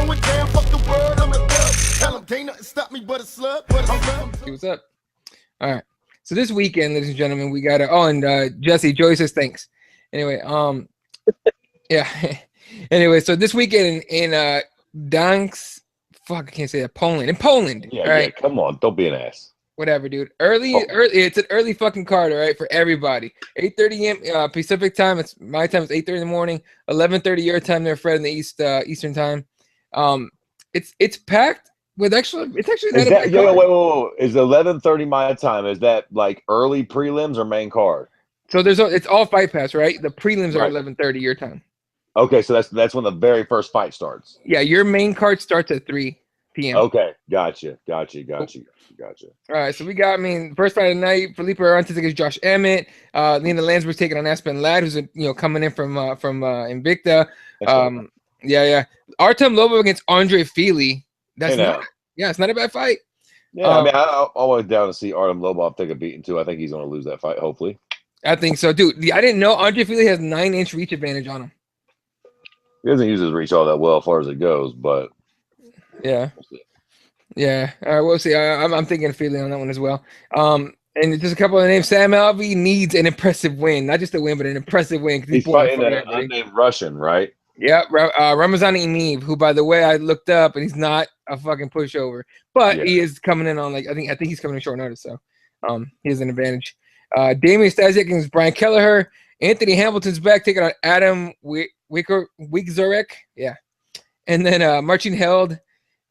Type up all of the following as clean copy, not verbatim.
going down, fuck the word, I'm a thug. Tell him, can't nothing stop me but a slug. Hey, what's up? All right. So this weekend, ladies and gentlemen, we got Jesse, Joey says thanks. Anyway, yeah. Anyway, so this weekend in Gdansk, fuck, I can't say that. Poland. In Poland. Yeah, all right? yeah. Come on, don't be an ass. Whatever, dude. Early. It's an early fucking card, all right, for everybody. 8:30 a.m. Pacific time. It's my time. It's 8:30 in the morning. 11:30 your time there, Fred, in the Eastern time. It's packed with actually. It's actually not Is a that bad yo, card. wait. Is 11:30 my time? Is that like early prelims or main card? So it's all Fight Pass, right? The prelims are Right. 11:30 your time. Okay, so that's when the very first fight starts. Yeah, your main card starts at 3 p.m. Okay, gotcha. All right, so we got, first fight of the night, Felipe Arantes against Josh Emmett. Lena Landsberg's taking on Aspen Ladd, who's coming in from Invicta. Yeah. Artem Lobov against Andre Fili. It's not a bad fight. Yeah, I always down to see Artem Lobov take a beating too. I think he's going to lose that fight, hopefully. I think so, dude. I didn't know Andre Fili has 9-inch reach advantage on him. He doesn't use his reach all that well as far as it goes, but yeah. Yeah. All right, we'll see. I'm thinking of Fili on that one as well. And just a couple of names. Sam Alvey needs an impressive win, not just a win, but an impressive win. He's fighting an unnamed Russian, right? Yeah, Ramazan Emeev, who, by the way, I looked up, and he's not a fucking pushover, but he is coming in on I think he's coming in short notice, so he has an advantage. Damian Stasiak against Brian Kelleher. Anthony Hamilton's back, taking on Adam Wigzarek. Yeah, and then Marcin Held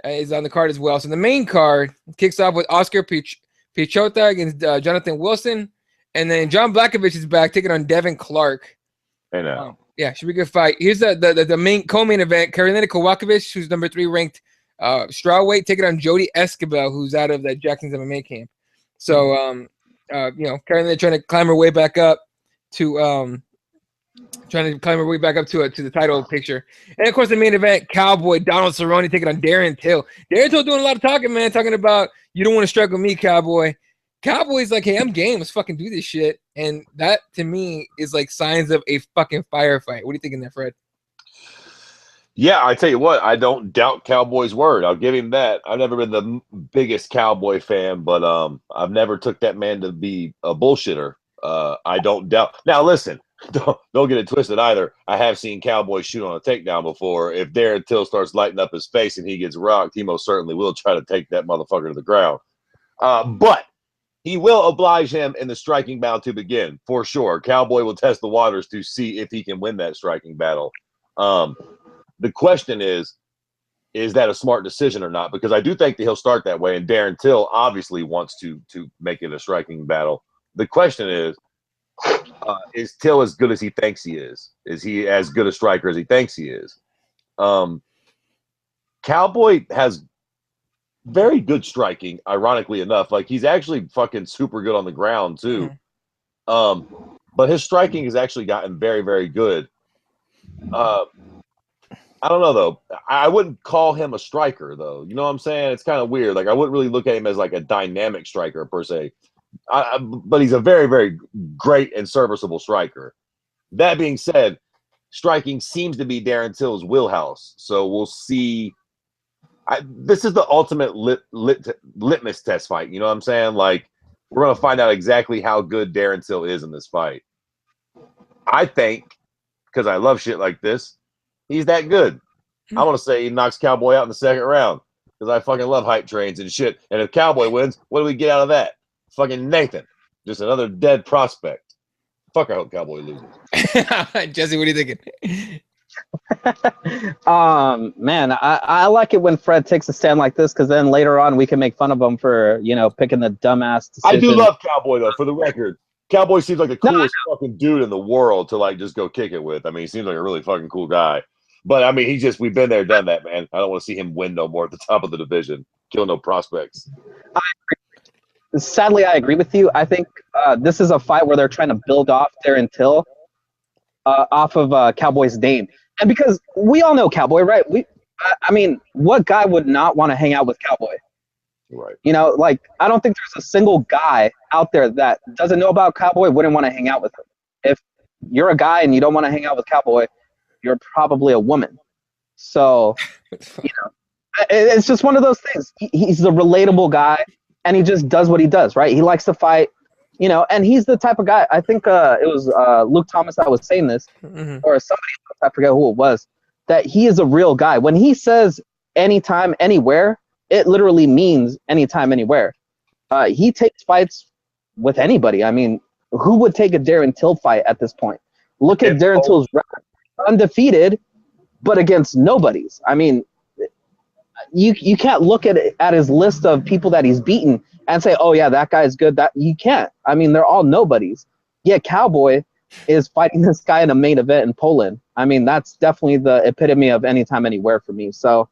is on the card as well. So the main card kicks off with Oscar Piechota against Jonathan Wilson, and then John Blachowicz is back, taking on Devin Clark. Yeah, should be a good fight. Here's the main co-main event: Karolina Kowalkiewicz, who's number 3 ranked strawweight, taking on Jody Escobar, who's out of that Jackson's MMA camp. So Karolina trying to climb her way back up to the title picture. And of course, the main event: Cowboy Donald Cerrone taking on Darren Till. Darren Till doing a lot of talking, man, talking about you don't want to strike with me, Cowboy. Cowboy's like, hey, I'm game. Let's fucking do this shit. And that, to me, is like signs of a fucking firefight. What do you think in there, Fred? Yeah, I tell you what, I don't doubt Cowboy's word. I'll give him that. I've never been the biggest Cowboy fan, but I've never took that man to be a bullshitter. I don't doubt. Now, listen, don't get it twisted either. I have seen Cowboy shoot on a takedown before. If Darren Till starts lighting up his face and he gets rocked, he most certainly will try to take that motherfucker to the ground. But he will oblige him in the striking battle to begin, for sure. Cowboy will test the waters to see if he can win that striking battle. The question is that a smart decision or not? Because I do think that he'll start that way, and Darren Till obviously wants to make it a striking battle. The question is Till as good as he thinks he is? Is he as good a striker as he thinks he is? Cowboy has very good striking, ironically enough. Like, he's actually fucking super good on the ground too. But his striking has actually gotten very, very good. I don't know though. I wouldn't call him a striker though. You know what I'm saying? It's kind of weird. Like, I wouldn't really look at him as like a dynamic striker per se. But he's a very, very great and serviceable striker. That being said, striking seems to be Darren Till's wheelhouse. So we'll see. This is the ultimate litmus test fight. You know what I'm saying? Like, we're going to find out exactly how good Darren Till is in this fight. I think, because I love shit like this, he's that good. I want to say he knocks Cowboy out in the second round, because I fucking love hype trains and shit. And if Cowboy wins, what do we get out of that? Fucking Nathan. Just another dead prospect. Fuck, I hope Cowboy loses. Jesse, what are you thinking? Man, I like it when Fred takes a stand like this, because then later on we can make fun of him for, picking the dumbass decision. I do love Cowboy, though, for the record. Cowboy seems like the coolest fucking dude in the world to, like, just go kick it with. I mean, he seems like a really fucking cool guy. But, I mean, we've been there, done that, man. I don't want to see him win no more at the top of the division. Kill no prospects. Sadly, I agree with you. I think this is a fight where they're trying to build off Darren Till off of Cowboy's name. And because we all know Cowboy, right? I mean, what guy would not want to hang out with Cowboy? Right. I don't think there's a single guy out there that doesn't know about Cowboy wouldn't want to hang out with him. If you're a guy and you don't want to hang out with Cowboy, you're probably a woman. So it's just one of those things. He's a relatable guy, and he just does what he does, right? He likes to fight, and he's the type of guy. I think it was Luke Thomas that was saying this, or somebody else, I forget who it was, that he is a real guy. When he says anytime, anywhere, it literally means anytime, anywhere. He takes fights with anybody. I mean, who would take a Darren Till fight at this point? Look at Darren Till's record. Undefeated, but against nobodies. I mean, you can't look at his list of people that he's beaten and say, oh yeah, that guy's good. That you can't. I mean, they're all nobodies. Yeah, Cowboy is fighting this guy in a main event in Poland. I mean, that's definitely the epitome of anytime, anywhere for me. So,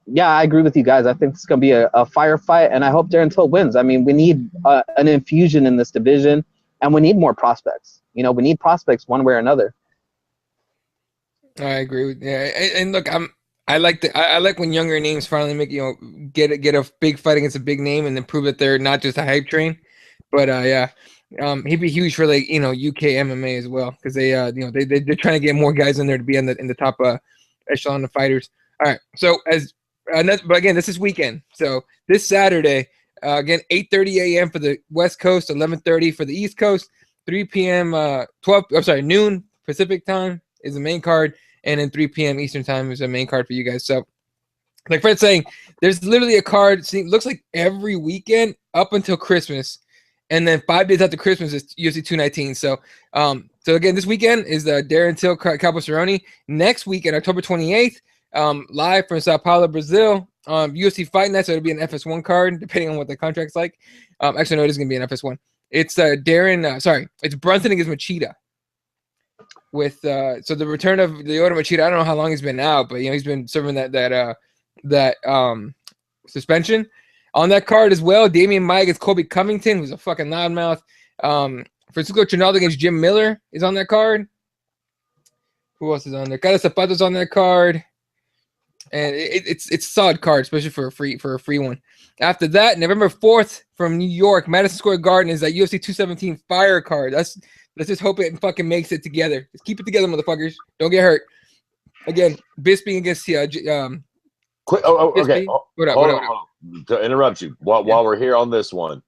yeah, I agree with you guys. I think it's going to be a firefight, and I hope Darren Till wins. I mean, we need an infusion in this division, and we need more prospects. We need prospects one way or another. I agree with and look, I like when younger names finally make get a big fight against a big name and then prove that they're not just a hype train. But he'd be huge for like UK MMA as well, because they're trying to get more guys in there to be in the top echelon of fighters. All right, so but again, this is weekend. So this Saturday, again, 8:30 a.m. for the West Coast, 11:30 for the East Coast, 3 p.m. Noon Pacific time is the main card, and then 3 p.m. Eastern time is the main card for you guys. So, like Fred's saying, there's literally a card. Looks like every weekend up until Christmas, and then 5 days after Christmas is UFC 219. So, so again, this weekend is the Darren Till Cowboy Cerrone. Next weekend, October 28th. Live from Sao Paulo, Brazil, UFC Fight Night, so it'll be an FS1 card, depending on what the contract's like. Actually, no, it is going to be an FS1. It's it's Brunson against Machida. With so the return of Lyoto Machida, I don't know how long he's been out, but he's been serving that suspension. On that card as well, Damian Maia against Colby Covington, who's a fucking loudmouth. Francisco Trinaldo against Jim Miller is on that card. Who else is on there? Carlos Zapato's on that card. And it's a solid card, especially for a free one. After that, November 4th from New York, Madison Square Garden is that UFC 217 Fire card. Let's just hope it fucking makes it together. Just keep it together, motherfuckers. Don't get hurt. Again, Bisping against Quick. Okay. Hold on. To interrupt you while we're here on this one,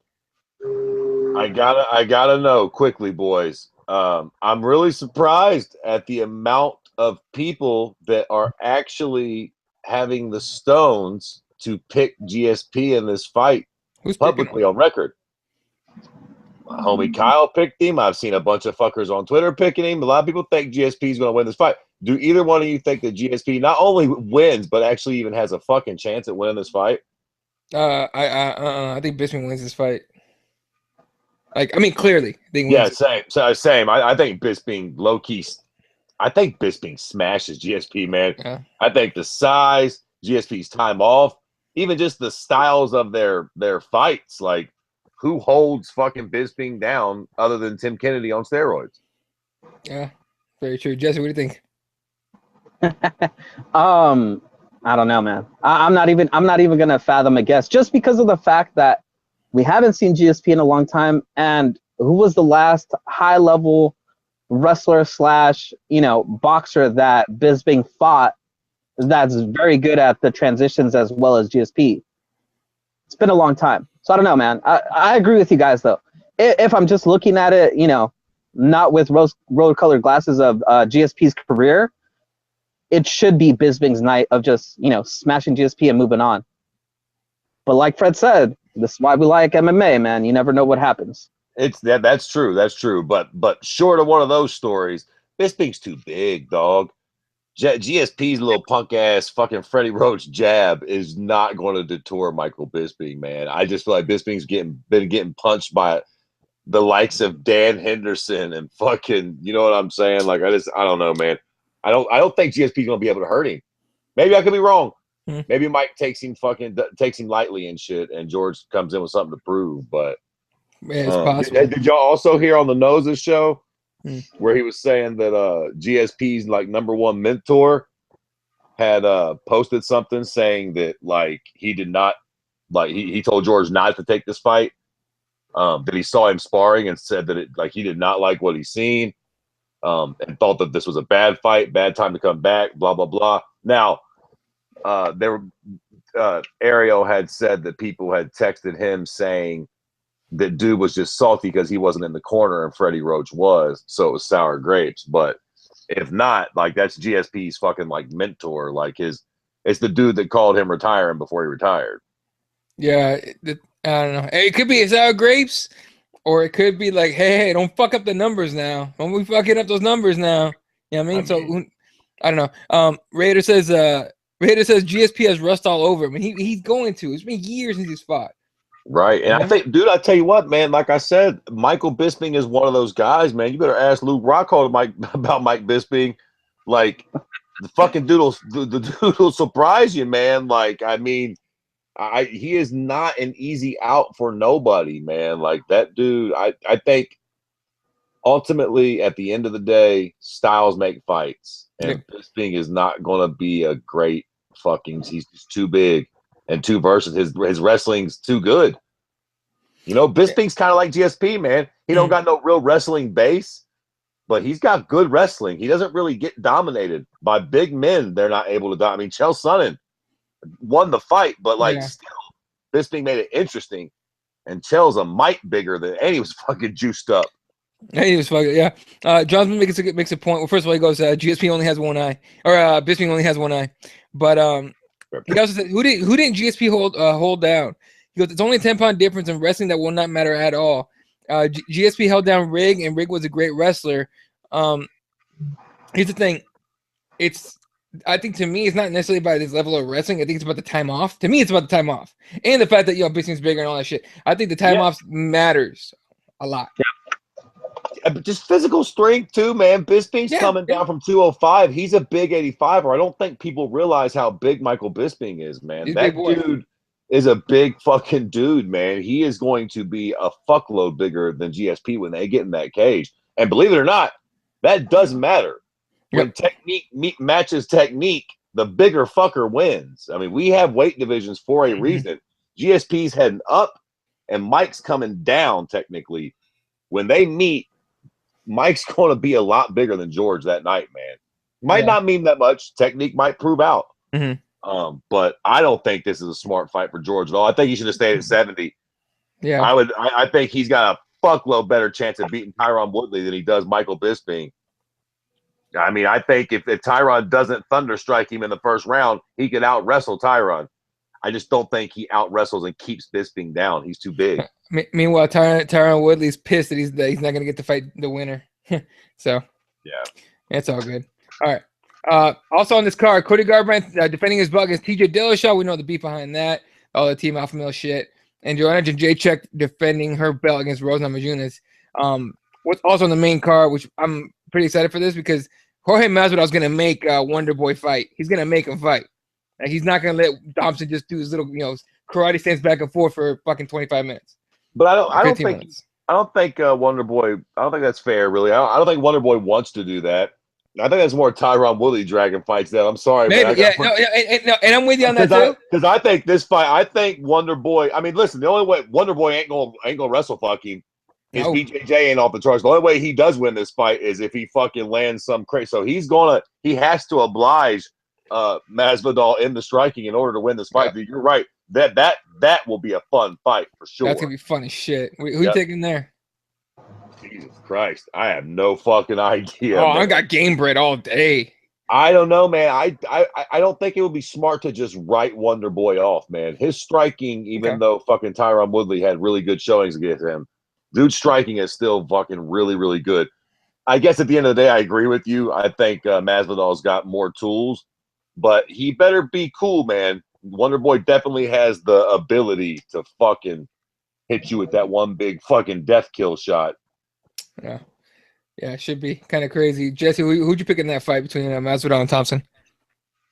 I gotta know quickly, boys. I'm really surprised at the amount of people that are actually having the stones to pick GSP in this fight. Who's publicly on record. My homie Kyle picked him. I've seen a bunch of fuckers on Twitter picking him. A lot of people think GSP is going to win this fight. Do either one of you think that GSP not only wins, but actually even has a fucking chance at winning this fight? I think Bisping wins this fight. Clearly. Yeah, same. I think Bisping low-key. I think Bisping smashes GSP, man. Yeah. I think the size, GSP's time off, even just the styles of their fights, like who holds fucking Bisping down other than Tim Kennedy on steroids? Yeah, very true. Jesse, what do you think? I don't know, man. I'm not even gonna fathom a guess, just because of the fact that we haven't seen GSP in a long time. And who was the last high level wrestler / boxer that Bisping fought that's very good at the transitions as well as GSP? It's been a long time. So I don't know, man. I agree with you guys, though. If I'm just looking at it, not with rose-colored glasses of GSP's career, it should be Bisping's night of just, smashing GSP and moving on. But like Fred said, this is why we like MMA, man. You never know what happens. That's true. That's true. But short of one of those stories, Bisping's too big, dog. GSP's little punk ass fucking Freddie Roach jab is not going to deter Michael Bisping, man. I just feel like Bisping's been getting punched by the likes of Dan Henderson and fucking, you know what I'm saying? Like I don't know, man. I don't think GSP's going to be able to hurt him. Maybe I could be wrong. Maybe Mike takes him lightly and shit, and George comes in with something to prove. But yeah, it's possible. Did y'all also hear on the Noses show where he was saying that GSP's like #1 mentor had posted something saying that like he did not he told George not to take this fight, that he saw him sparring and said that he did not like what he's seen. and thought that this was a bad fight, bad time to come back, blah, blah, blah. Now, Ariel had said that people had texted him saying that dude was just salty because he wasn't in the corner and Freddie Roach was, so it was sour grapes. But if not, like, that's GSP's fucking like mentor. Like, it's the dude that called him retiring before he retired. Yeah, I don't know. It could be sour grapes, or it could be like, hey, don't fuck up the numbers now. Don't we fucking up those numbers now? You know what I mean? So I don't know. Raider says GSP has rust all over him. He's going to. It's been years since he's fought. Right. And I think, dude, I tell you what, man, like I said, Michael Bisping is one of those guys, man. You better ask Luke Rockhold about Mike Bisping. Like, the fucking dude will surprise you, man. Like, I mean, he is not an easy out for nobody, man. Like, that dude, I think ultimately at the end of the day, styles make fights. And Bisping is not going to be a great fucking, he's just too big and too versatile. His wrestling's too good. You know, Bisping's kind of like GSP, man. He don't got no real wrestling base, but he's got good wrestling. He doesn't really get dominated by big men. They're not able to dominate. I mean, Chael Sonnen won the fight, but like still, Bisping made it interesting. And Chael's a mite bigger than, and he was fucking juiced up. He was fucking Johnson makes a point. Well, first of all, he goes, GSP only has one eye, or Bisping only has one eye. But he also said, who didn't GSP hold down? He goes, it's only a 10-pound difference in wrestling that will not matter at all. GSP held down Rig, and Rig was a great wrestler. Here's the thing. I think to me, it's not necessarily about his level of wrestling. I think it's about the time off. To me, it's about the time off. And the fact that, Bisping's bigger and all that shit. I think the time off matters a lot. Yeah. Just physical strength too, man. Bisping's coming down from 205. He's a big 85er. I don't think people realize how big Michael Bisping is, man. That dude is a big fucking dude, man. He is going to be a fuckload bigger than GSP when they get in that cage. And believe it or not, that doesn't matter. When technique matches technique, the bigger fucker wins. I mean, we have weight divisions for a reason. GSP's heading up and Mike's coming down technically. When they meet, Mike's going to be a lot bigger than George that night, man. Might not mean that much. Technique might prove out. But I don't think this is a smart fight for George at all. I think he should have stayed at 70. Yeah. I think he's got a fuckload better chance of beating Tyron Woodley than he does Michael Bisping. I mean, I think if Tyron doesn't thunderstrike him in the first round, he could out-wrestle Tyron. I just don't think he out-wrestles and keeps Bisping down. He's too big. Meanwhile, Tyron Woodley's pissed that he's not going to get to fight the winner. So, it's all good. All right. Also on this card, Cody Garbrandt defending his belt against TJ Dillashaw. We know the beef behind that. All the Team Alpha Male shit. And Joanna Jędrzejczyk defending her belt against Rose Namajunas. What's also on the main card, which I'm pretty excited for this because Jorge Masvidal is going to make Wonder Boy fight. He's going to make him fight. And he's not going to let Thompson just do his little, karate stance back and forth for fucking 25 minutes. But I don't think Wonder Boy. I don't think that's fair, really. I don't think Wonder Boy wants to do that. I think that's more Tyron Woodley dragon fights. That I'm sorry, maybe, man. And I'm with you on that too. Because I think this fight. I think Wonder Boy. I mean, listen. The only way Wonder Boy ain't gonna wrestle fucking. His BJJ ain't off the charts. The only way he does win this fight is if he fucking lands some crazy. So he has to oblige Masvidal in the striking in order to win this fight. You're right. That will be a fun fight for sure. That's gonna be fun as shit. Who you taking there? Jesus Christ, I have no fucking idea. Oh, man. I got game bread all day. I don't know, man. I don't think it would be smart to just write Wonder Boy off, man. His striking, even though fucking Tyron Woodley had really good showings against him, dude's striking is still fucking really, really good. I guess at the end of the day, I agree with you. I think Masvidal's got more tools, but he better be cool, man. Wonder Boy definitely has the ability to fucking hit you with that one big fucking death kill shot. Yeah, it should be kind of crazy. Jesse, who'd you pick in that fight between Masvidal and Thompson?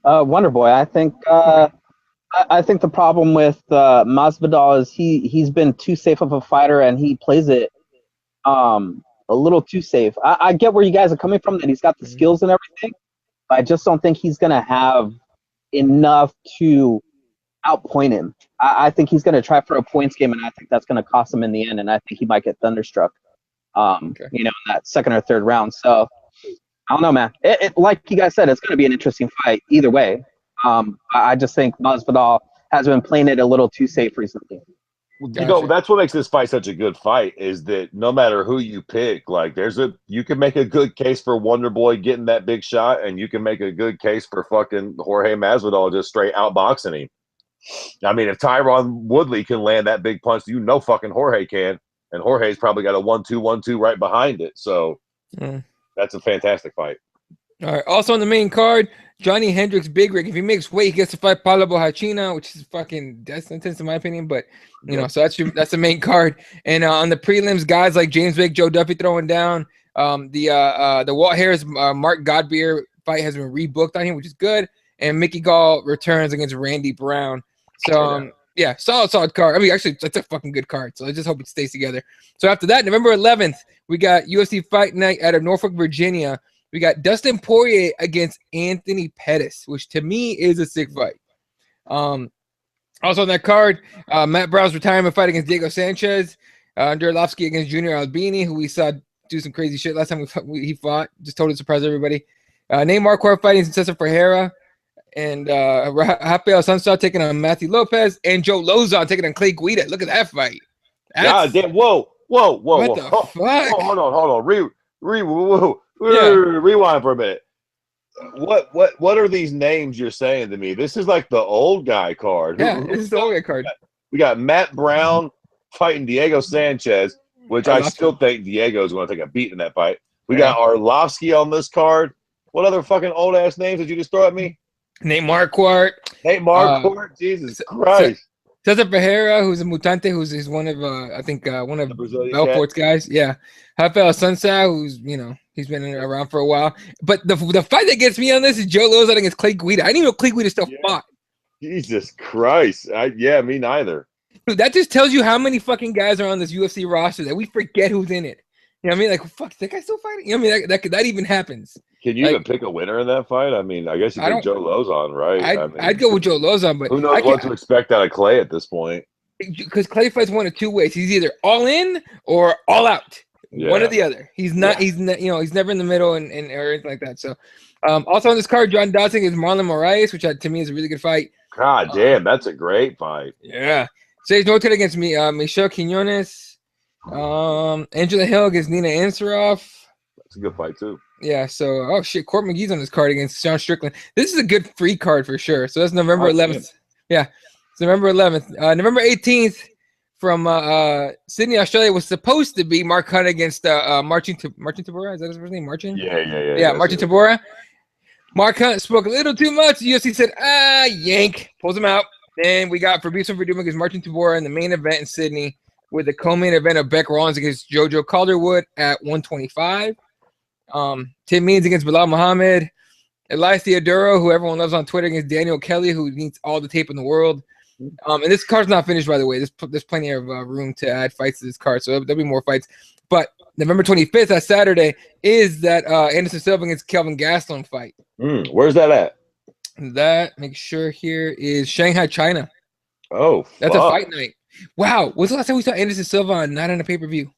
Wonder Boy. I think the problem with Masvidal is he's been too safe of a fighter and he plays it a little too safe. I get where you guys are coming from, that he's got the skills and everything, but I just don't think he's gonna have enough to outpoint him. I think he's gonna try for a points game, and I think that's gonna cost him in the end. And I think he might get thunderstruck. In that second or third round. So I don't know, man. Like you guys said, it's going to be an interesting fight either way. I just think Masvidal has been playing it a little too safe recently. You know, that's what makes this fight such a good fight is that no matter who you pick, like you can make a good case for Wonder Boy getting that big shot, and you can make a good case for fucking Jorge Masvidal just straight outboxing him. I mean, if Tyron Woodley can land that big punch, you know fucking Jorge can, and Jorge's probably got a 1-2-1-2 right behind it. So that's a fantastic fight. All right. Also on the main card, Johnny Hendricks Big Rig. If he makes weight, he gets to fight Paulo Bohachina, which is fucking death sentence in my opinion. But you know, so that's the main card. And on the prelims, guys like James Vick, Joe Duffy throwing down. The Walt Harris Mark Godbeer fight has been rebooked on him, which is good. And Mickey Gall returns against Randy Brown. So yeah, solid card. I mean, actually, that's a fucking good card. So I just hope it stays together. So after that, November 11th, we got UFC Fight Night out of Norfolk, Virginia. We got Dustin Poirier against Anthony Pettis, which to me is a sick fight. Also on that card, Matt Brown's retirement fight against Diego Sanchez. Durlovsky against Junior Albini, who we saw do some crazy shit last time he fought. Just totally surprised everybody. Nate Marquardt fighting Cesar Ferreira. And Rafael Sunstar taking on Matthew Lopez. And Joe Lozon taking on Clay Guida. Look at that fight. God damn. Whoa. What the fuck? Hold on. Rewind for a minute. What are these names you're saying to me? This is like the old guy card. Yeah, this is the old guy card. We got Matt Brown fighting Diego Sanchez, which I still think Diego's going to take a beat in that fight. We got Arlovsky on this card. What other fucking old ass names did you just throw at me? Nate Marquardt. Jesus Christ. Cesar Ferreira, who's a mutante, who's one of I think one of Belfort's guys. Yeah. Rafael Sunsao, who's he's been around for a while. But the fight that gets me on this is Joe Lozon against Clay Guida. I didn't even know Clay Guida still fought. Jesus Christ. Me neither. Dude, that just tells you how many fucking guys are on this UFC roster that we forget who's in it. You know what I mean? Like, fuck, is that guy still fighting? You know what I mean? That even happens. Can you even pick a winner in that fight? I mean, I guess you pick Joe Lozon, right? I'd go with Joe Lozon, but who knows what to expect out of Clay at this point? Because Clay fights one of two ways. He's either all in or all out. Yeah. One or the other. He's not. He's never in the middle and or anything like that. So, also on this card, John Dodson is Marlon Moraes, which to me is a really good fight. God damn, that's a great fight. Yeah. Sage Norton against Michelle Quinones. Angela Hill against Nina Ansaroff. That's a good fight too. Yeah, so Court McGee's on this card against Sean Strickland. This is a good free card for sure. So that's November 11th. Yeah, it's November 11th. November 18th from Sydney, Australia was supposed to be Mark Hunt against Marcin Tybura. Is that his first name? Marcin? Yeah, Marcin Tybura. Mark Hunt spoke a little too much. The UFC said, yank, pulls him out. Then we got Fabricio Verdum against Marcin Tybura in the main event in Sydney, with the co-main event of Beck Rollins against Jojo Calderwood at 125. Tim Means against Bilal Muhammad. Elias Theodoro, who everyone loves on Twitter, against Daniel Kelly, who needs all the tape in the world. And this card's not finished, by the way. There's plenty of room to add fights to this card, so there'll be more fights. But November 25th, that Saturday, is that Anderson Silva against Kelvin Gastelum fight. Where's that at? That, make sure here, is Shanghai, China. Oh, that's a fight night. Wow, when's the last time we saw Anderson Silva not on a pay-per-view?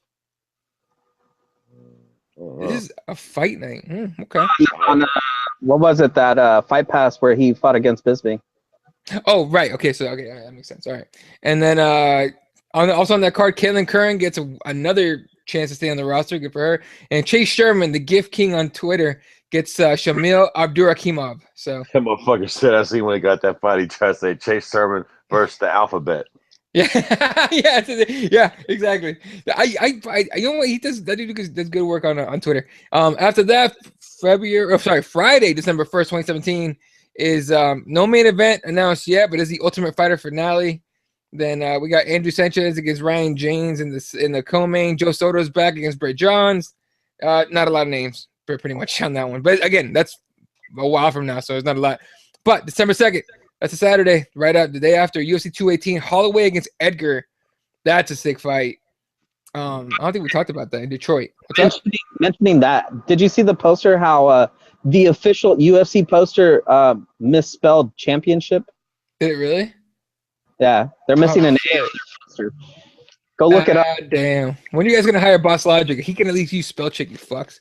This is a fight night. Okay. What was it, that Fight Pass where he fought against Bisping? Oh, right. Okay, so that makes sense. All right. And then also on that card, Caitlin Curran gets another chance to stay on the roster. Good for her. And Chase Sherman, the gift king on Twitter, gets Shamil Abdurakhimov. So that motherfucker said, I see when he got that fight, he tried to say Chase Sherman versus the alphabet. Yeah, yeah, exactly. I you know what he does? That dude does good work on Twitter. After that, Friday, December 1st, 2017, is no main event announced yet, but is the Ultimate Fighter finale. Then we got Andrew Sanchez against Ryan James in the co-main. Joe Soto's back against Brett Johns. Not a lot of names, pretty much on that one. But again, that's a while from now, so it's not a lot. But December 2nd. That's a Saturday, right up the day after UFC 218, Holloway against Edgar. That's a sick fight. I don't think we talked about that in Detroit. Mentioning that, did you see the poster? How the official UFC poster misspelled championship? Did it really? Yeah, they're missing an A on their poster. Go look it up. Damn. When are you guys gonna hire Boss Logic? He can at least use spell check, you fucks.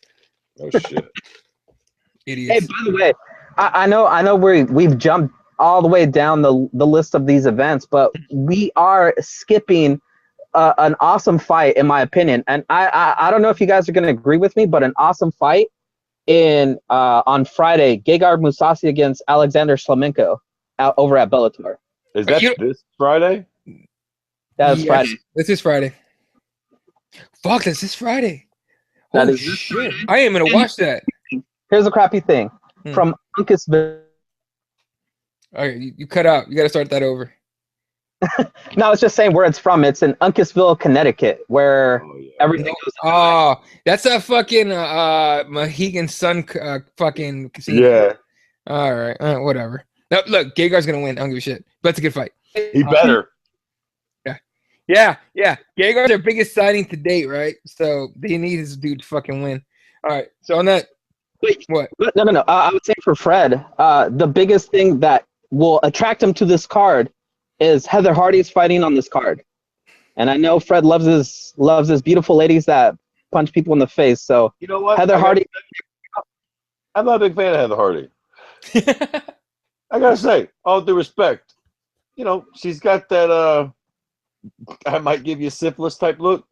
Oh shit. Idiots. Hey, by the way, I know we've jumped all the way down the list of these events, but we are skipping an awesome fight, in my opinion. And I don't know if you guys are going to agree with me, but an awesome fight in on Friday, Gegard Mousasi against Alexander Shlemenko over at Bellator. Is that this Friday? That's Yes, Friday. This is Friday. Fuck, that's this Friday. That Holy is this shit. Friday. I am going to watch that. Here's a crappy thing. From Uncasville. All right, you cut out. You got to start that over. No, I was just saying where it's from. It's in Uncasville, Connecticut, where everything goes. Oh, that's that fucking Mohegan Sun fucking casino. Yeah. All right, whatever. No, look, Gegard's gonna win. I don't give a shit. But it's a good fight. He better. Yeah. Gegard's their biggest signing to date, right? So they need this dude to fucking win. All right. So on that, Wait, what? No. I would say for Fred, the biggest thing that will attract him to this card is Heather Hardy's fighting on this card. And I know Fred loves his beautiful ladies that punch people in the face. So You know what? Heather Hardy. I'm not a big fan of Heather Hardy. I gotta say, all due respect, she's got that I might give you syphilis type look.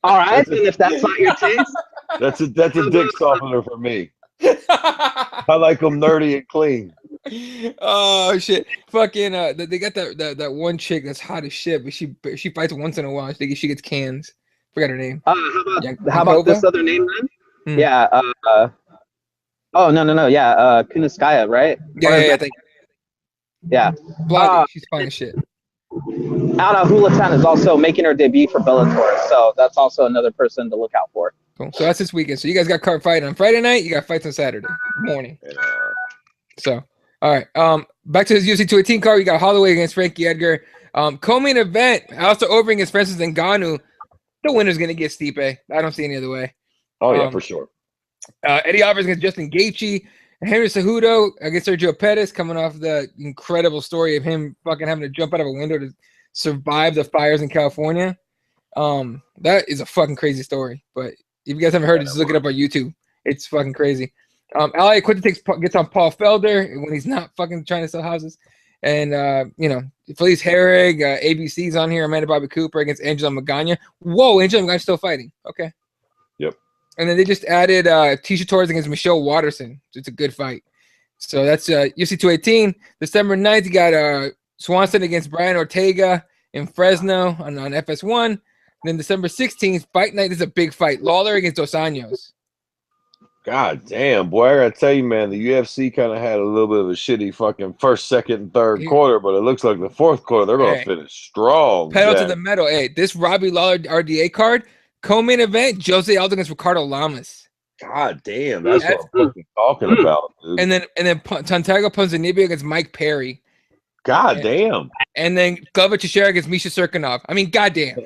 All right, and if that's not your taste, That's a dick softener for me. I like them nerdy and clean. Oh shit! Fucking they got that one chick that's hot as shit, but she fights once in a while. She gets cans. Forgot her name. how about this other name then? Yeah. Oh no. Yeah. Kuniskaya, right? Yeah. I think. Yeah. She's fine as shit. Anna Hulatan is also making her debut for Bellator, so that's also another person to look out for. Cool. So that's this weekend. So you guys got card fight on Friday night. You got fights on Saturday morning. So all right. Back to his UFC 218 card. We got Holloway against Frankie Edgar. Co-main event. Alistair Overeem against Francis Ngannou. The winner's gonna get Stipe. I don't see any other way. Oh yeah, for sure. Eddie Alvarez against Justin Gaethje. Henry Cejudo against Sergio Pettis, coming off the incredible story of him fucking having to jump out of a window to survive the fires in California. That is a fucking crazy story. But if you guys haven't heard it, just look it up on YouTube. It's fucking crazy. Ali Quinta gets on Paul Felder when he's not fucking trying to sell houses. And, Felice Herrig, ABC's on here. Amanda Bobby Cooper against Angela Magana. Whoa, Angela Magana's still fighting. Okay. Yep. And then they just added Tisha Torres against Michelle Watterson. So it's a good fight. So that's UFC 218. December 9th, you got Swanson against Brian Ortega in Fresno on FS1. Then December 16th, fight night. This is a big fight. Lawler against Dos Anjos. God damn, boy, I gotta tell you, man, the UFC kind of had a little bit of a shitty fucking first, second, and third quarter, but it looks like the fourth quarter they're gonna finish strong. Pedal to the metal. Hey, this Robbie Lawler RDA card, co-main event, Jose Aldo against Ricardo Lamas. God damn, that's what I'm fucking talking about, dude. And then Santiago Ponzinibbio against Mike Perry. God damn. And then Glover Teixeira against Misha Serkinov. I mean, goddamn.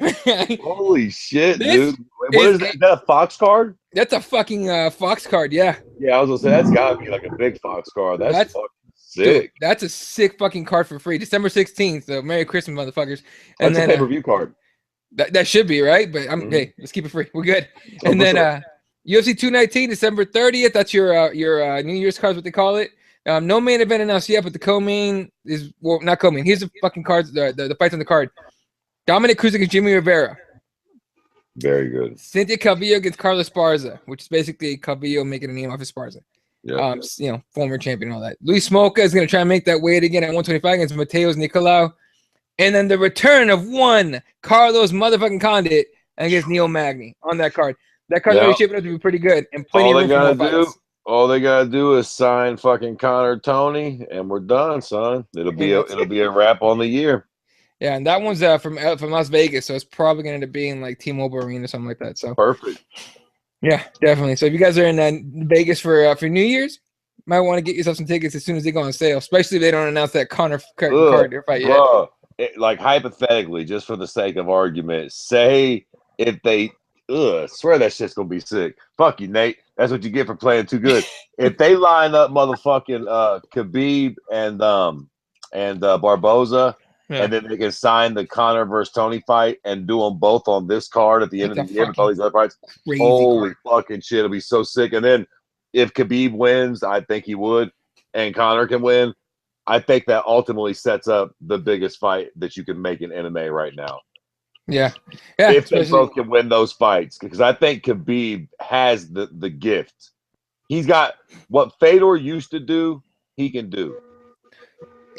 Holy shit, dude. What is that? Is that a Fox card? That's a fucking Fox card, yeah. Yeah, I was gonna say that's gotta be like a big Fox card. That's fucking sick. Dude, that's a sick fucking card for free. December 16th. So Merry Christmas, motherfuckers. And that's a pay-per-view card. That should be, right? But hey, let's keep it free. We're good. And then UFC 219, December 30th. That's your New Year's cards, what they call it. No main event announced yet, but the co-main is not co-main. Here's the fucking cards, the fights on the card. Dominic Cruz against Jimmy Rivera. Very good. Cynthia Calvillo against Carlos Esparza, which is basically Calvillo making a name off of Esparza. Yeah. Former champion and all that. Luis Smolka is going to try and make that weight again at 125 against Mateus Nicolau. And then the return of one Carlos motherfucking Condit against Neil Magny on that card. That card's already shaping up to be pretty good. And plenty of room for more fights. All they gotta do is sign fucking Connor Tony, and we're done, son. It'll be a wrap on the year. Yeah, and that one's from Las Vegas, so it's probably gonna end up being like T-Mobile Arena or something like that. So perfect. Yeah, definitely. So if you guys are in Vegas for New Year's, might want to get yourself some tickets as soon as they go on sale, especially if they don't announce that Connor card fight yet. Like hypothetically, just for the sake of argument, say if they swear that shit's gonna be sick. Fuck you, Nate. That's what you get for playing too good. If they line up motherfucking Khabib and Barboza Yeah. and then they can sign the Conor versus Tony fight and do them both on this card at the end That's of the year with all these other fights. Crazy Holy card. fucking shit, it'll be so sick. And then if Khabib wins, I think he would, and Conor can win, I think that ultimately sets up the biggest fight that you can make in MMA right now. Yeah. Yeah. If they especially- both can win those fights, because I think Khabib has the gift. He's got what Fedor used to do, he can do.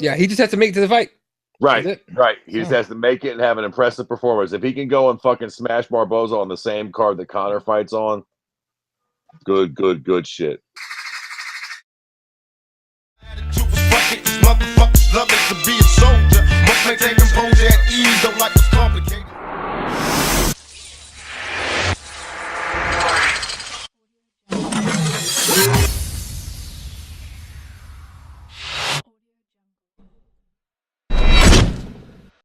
Yeah, he just has to make it to the fight. Right, That's it. right. He just So- has to make it and have an impressive performance. If he can go and fucking smash Barboza on the same card that Conor fights on, good shit. Attitude was fucking, these motherfuckers love it to be a soldier. Must maintain composure at ease, don't like it's complicated.